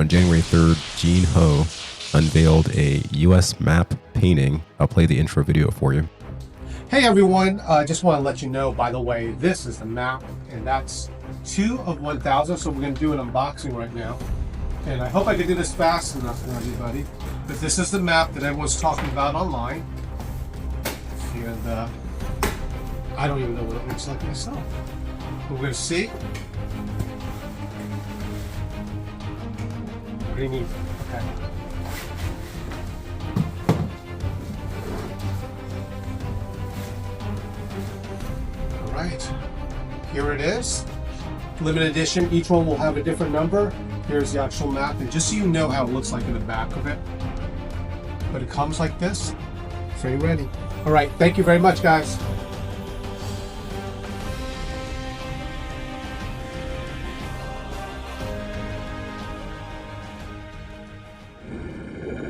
On January 3rd, Gene Ho unveiled a U.S. map painting. I'll play the intro video for you. Hey everyone, just want to let you know, by the way, this is the map, and that's 2 of 1,000, so we're going to do an unboxing right now. And I hope I can do this fast enough for everybody. But this is the map that everyone's talking about online. And I don't even know what it looks like myself. But we're going to see. What do you need? Okay. All right. Here it is. Limited edition. Each one will have a different number. Here's the actual map. And just so you know how it looks like in the back of it. But it comes like this. So you ready? All right. Thank you very much, guys.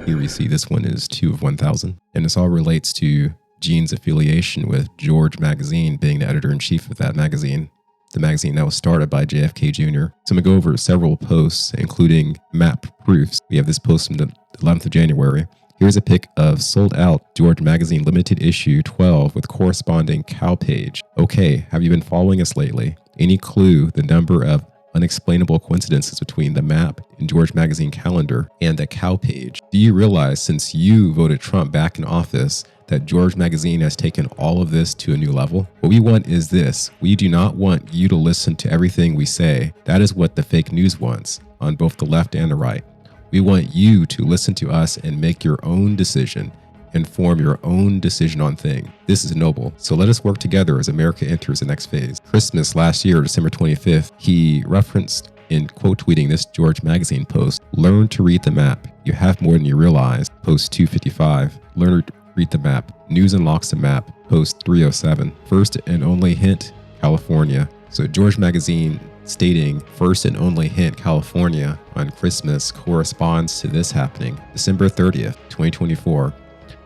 Here we see this one is 2 of 1,000. And this all relates to Gene's affiliation with George Magazine, being the editor-in-chief of that magazine. The magazine that was started by JFK Jr. So I'm going to go over several posts, including map proofs. We have this post from the 11th of January. Here's a pic of sold out George Magazine limited issue 12 with corresponding cow page. Okay, have you been following us lately? Any clue the number of unexplainable coincidences between the map in George Magazine calendar and the cow page? Do you realize since you voted Trump back in office that George Magazine has taken all of this to a new level? What we want is this. We do not want you to listen to everything we say. That is what the fake news wants on both the left and the right. We want you to listen to us and make your own decision and form your own decision on things. This is noble. So let us work together as America enters the next phase. Christmas last year, December 25th, he referenced in quote tweeting this George Magazine post, learn to read the map. You have more than you realize. Post 255, learn to read the map. News unlocks the map. Post 307, first and only hint, California. So George Magazine stating first and only hint, California on Christmas corresponds to this happening. December 30th, 2024.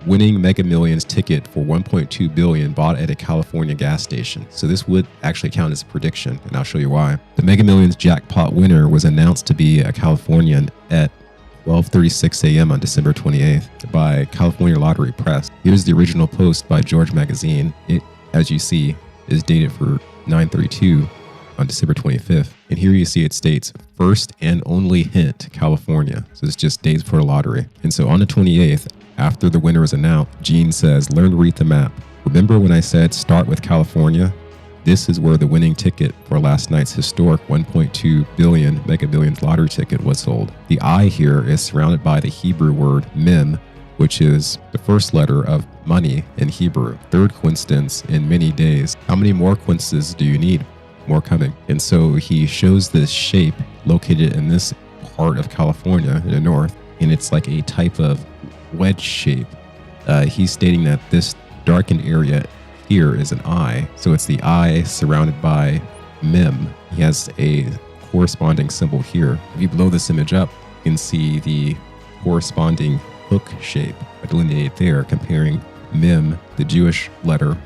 Winning Mega Millions ticket for $1.2 billion bought at a California gas station. So this would actually count as a prediction, and I'll show you why. The Mega Millions jackpot winner was announced to be a Californian at 12:36 a.m. on December 28th by California Lottery Press. Here's the original post by George Magazine. It, as you see, is dated for 9/32 on December 25th. And here you see it states, first and only hint, California. So it's just days before the lottery. And so on the 28th, after the winner is announced, Gene says, learn to read the map. Remember when I said start with California? This is where the winning ticket for last night's historic 1.2 billion Mega Millions lottery ticket was sold. The I here is surrounded by the Hebrew word mem, which is the first letter of money in Hebrew. Third coincidence in many days. How many more coincidences do you need? More coming. And so he shows this shape located in this part of California in the north, and it's like a type of wedge shape. He's stating that this darkened area here is an eye. So it's the eye surrounded by mem. He has a corresponding symbol here. If you blow this image up, you can see the corresponding hook shape delineated there, comparing mem, the Jewish letter,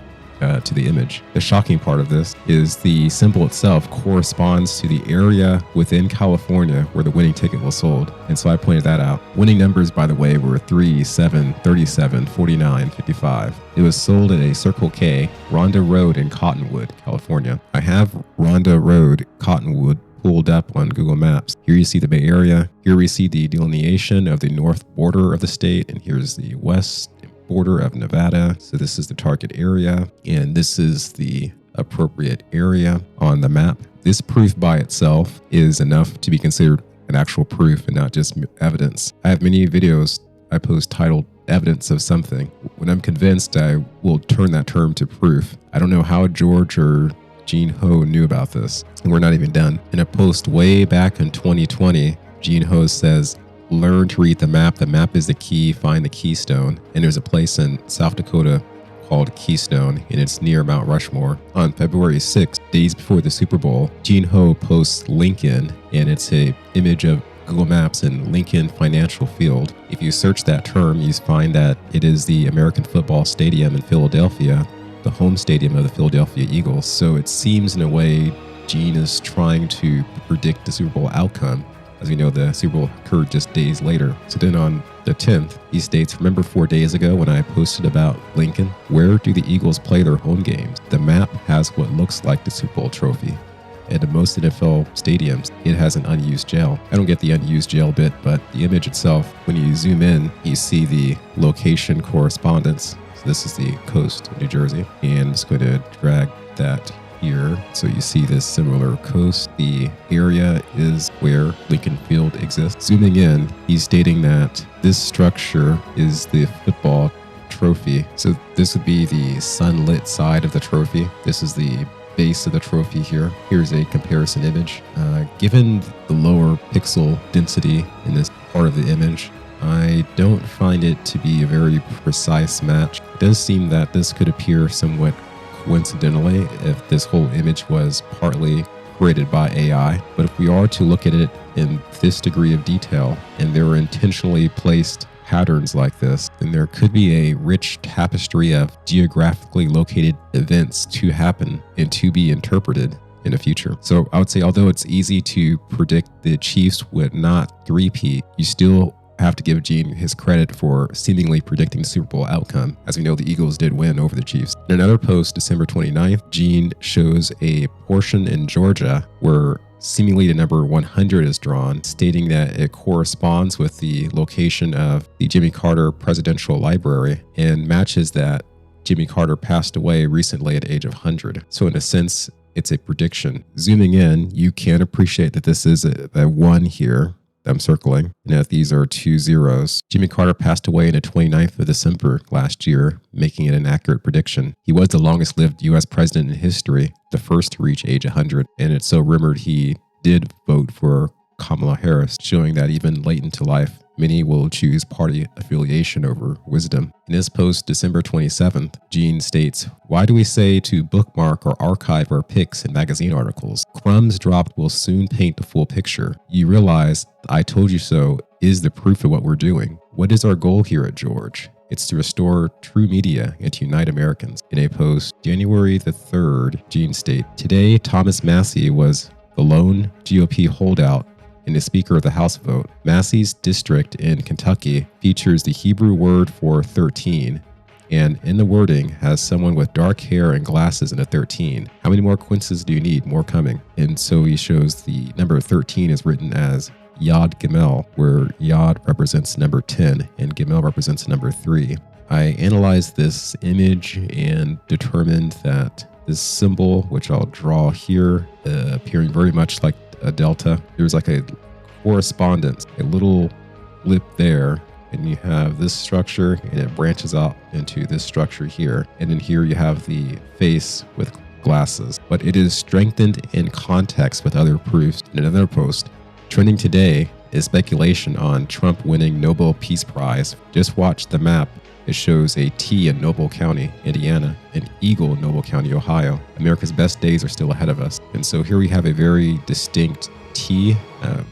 to the image. The shocking part of this is the symbol itself corresponds to the area within California where the winning ticket was sold. And so I pointed that out. Winning numbers, by the way, were 3, 7, 37, 49, 55. It was sold at a Circle K, Ronda Road in Cottonwood, California. I have Ronda Road, Cottonwood pulled up on Google Maps. Here you see the Bay Area. Here we see the delineation of the north border of the state, and here's the west border of Nevada. So this is the target area, and this is the appropriate area on the map. This proof by itself is enough to be considered an actual proof and not just evidence. I have many videos I post titled evidence of something. When I'm convinced, I will turn that term to proof. I don't know how George or Gene Ho knew about this, and we're not even done. In a post way back in 2020, Gene Ho says, learn to read the map. The map is the key. Find the keystone. And there's a place in South Dakota called Keystone, and it's near Mount Rushmore. On February 6th, days before the Super Bowl, Gene Ho posts Lincoln, and it's an image of Google Maps in Lincoln Financial Field. If you search that term, you find that it is the American Football Stadium in Philadelphia, the home stadium of the Philadelphia Eagles. So it seems in a way Gene is trying to predict the Super Bowl outcome As we know, the Super Bowl occurred just days later. So then on the 10th, he states, remember 4 days ago when I posted about Lincoln? Where do the Eagles play their home games? The map has what looks like the Super Bowl trophy. And in most NFL stadiums, it has an unused jail. I don't get the unused jail bit, but the image itself, when you zoom in, you see the location correspondence. So this is the coast of New Jersey. And I'm just going to drag that here. So you see this similar coast. The area is where Lincoln Field exists. Zooming in, he's stating that this structure is the football trophy. So this would be the sunlit side of the trophy. This is the base of the trophy here. Here's a comparison image. Given the lower pixel density in this part of the image, I don't find it to be a very precise match. It does seem that this could appear somewhat coincidentally if this whole image was partly created by AI. But if we are to look at it in this degree of detail, and there were intentionally placed patterns like this, then there could be a rich tapestry of geographically located events to happen and to be interpreted in the future. So I would say, although it's easy to predict the Chiefs would not three-peat, you still have to give Gene his credit for seemingly predicting the Super Bowl outcome. As we know, the Eagles did win over the Chiefs. In another post, December 29th, Gene shows a portion in Georgia where seemingly the number 100 is drawn, stating that it corresponds with the location of the Jimmy Carter Presidential Library and matches that Jimmy Carter passed away recently at the age of 100. So in a sense, it's a prediction. Zooming in, you can appreciate that this is a 1 here that I'm circling, and that these are 2 zeros. Jimmy Carter passed away on the 29th of December last year, making it an accurate prediction. He was the longest lived U.S. president in history, the first to reach age 100, and it's so rumored he did vote for Kamala Harris, showing that even late into life, many will choose party affiliation over wisdom. In his post, December 27th, Gene states, why do we say to bookmark or archive our pics in magazine articles? Crumbs dropped will soon paint the full picture. You realize I told you so is the proof of what we're doing. What is our goal here at George? It's to restore true media and to unite Americans. In a post, January the 3rd, Gene states, today Thomas Massie was the lone GOP holdout in the Speaker of the House vote. Massey's district in Kentucky features the Hebrew word for 13, and in the wording has someone with dark hair and glasses in a 13. How many more quinces do you need? More coming. And so he shows the number 13 is written as Yod Gimel, where Yod represents number 10 and Gimel represents number 3. I analyzed this image and determined that this symbol, which I'll draw here, appearing very much like a delta, there's like a correspondence, a little lip there, and you have this structure and it branches out into this structure here, and then here you have the face with glasses, but it is strengthened in context with other proofs. In another post, trending today is speculation on Trump winning Nobel Peace Prize. Just watch the map. It shows a T in Noble County, Indiana, an eagle in Noble County, Ohio. America's best days are still ahead of us. And so here we have a very distinct T.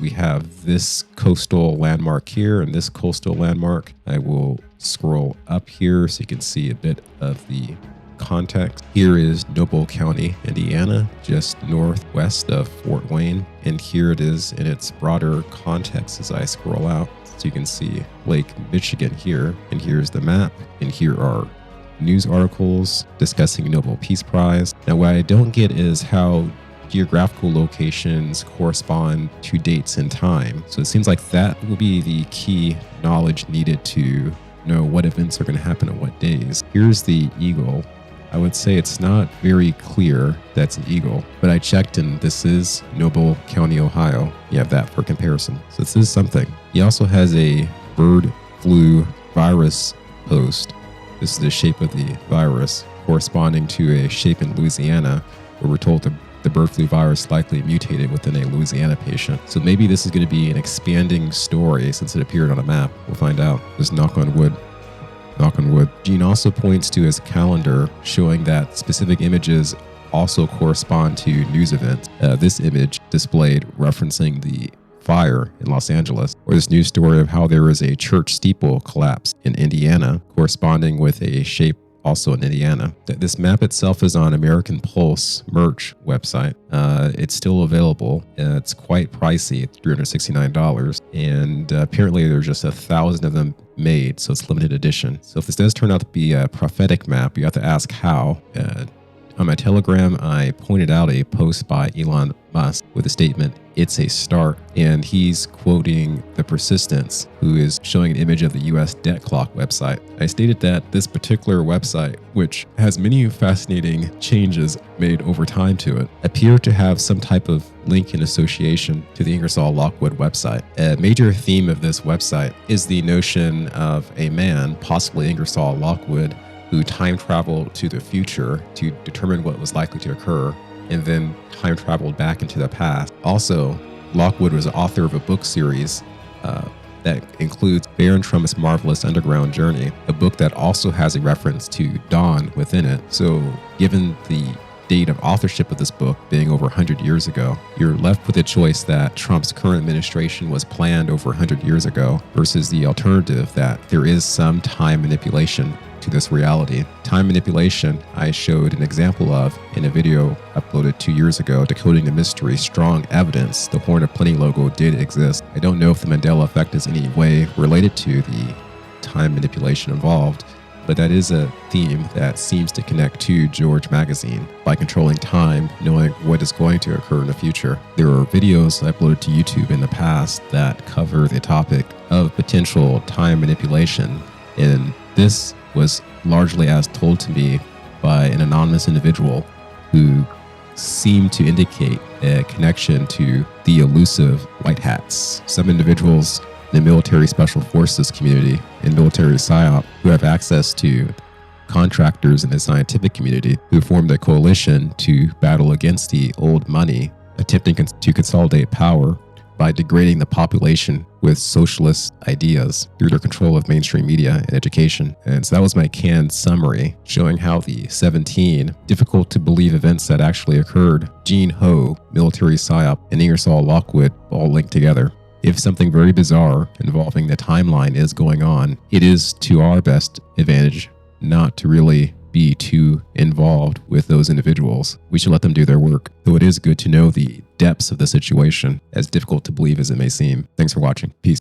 We have this coastal landmark here and this coastal landmark. I will scroll up here so you can see a bit of the context. Here is Noble County, Indiana, just northwest of Fort Wayne. And here it is in its broader context as I scroll out. So you can see Lake Michigan here, and here's the map, and here are news articles discussing Nobel Peace Prize. Now, what I don't get is how geographical locations correspond to dates in time. So it seems like that will be the key knowledge needed to know what events are going to happen on what days. Here's the eagle. I would say it's not very clear that's an eagle, but I checked and this is Noble County, Ohio. You have that for comparison. So this is something. He also has a bird flu virus post. This is the shape of the virus corresponding to a shape in Louisiana where we're told the bird flu virus likely mutated within a Louisiana patient. So maybe this is going to be an expanding story since it appeared on a map. We'll find out. Just knock on wood. Knock on wood. Gene also points to his calendar showing that specific images also correspond to news events. This image displayed referencing the fire in Los Angeles, or this news story of how there was a church steeple collapse in Indiana, corresponding with a shape also in Indiana. This map itself is on American Pulse merch website. It's still available. It's quite pricey, it's $369, and apparently there's just 1,000 of them made, so it's limited edition. So if this does turn out to be a prophetic map, you have to ask how. On my Telegram, I pointed out a post by Elon Musk with a statement, "It's a start," and he's quoting The Persistence, who is showing an image of the US debt clock website. I stated that this particular website, which has many fascinating changes made over time to it, appeared to have some type of link in association to the Ingersoll Lockwood website. A major theme of this website is the notion of a man, possibly Ingersoll Lockwood, who time traveled to the future to determine what was likely to occur, and then time traveled back into the past. Also, Lockwood was the author of a book series that includes Barron Trump's Marvelous Underground Journey, a book that also has a reference to Dawn within it. So, given the date of authorship of this book being over 100 years ago, you're left with a choice that Trump's current administration was planned over 100 years ago versus the alternative that there is some time manipulation to this reality. Time manipulation I showed an example of in a video uploaded 2 years ago, Decoding the Mystery, Strong Evidence the Horn of Plenty logo did exist. I don't know if the Mandela effect is in any way related to the time manipulation involved, but that is a theme that seems to connect to George Magazine by controlling time, knowing what is going to occur in the future. There are videos uploaded to YouTube in the past that cover the topic of potential time manipulation, and this was largely as told to me by an anonymous individual who seemed to indicate a connection to the elusive white hats. Some individuals in the military special forces community and military PSYOP who have access to contractors in the scientific community who formed a coalition to battle against the old money, attempting to consolidate power by degrading the population with socialist ideas through their control of mainstream media and education. And so that was my canned summary, showing how the 17 difficult to believe events that actually occurred, Gene Ho, military PSYOP, and Ingersoll Lockwood all linked together. If something very bizarre involving the timeline is going on, it is to our best advantage not to really be too involved with those individuals. We should let them do their work, though it is good to know the depths of the situation, as difficult to believe as it may seem. Thanks for watching. Peace.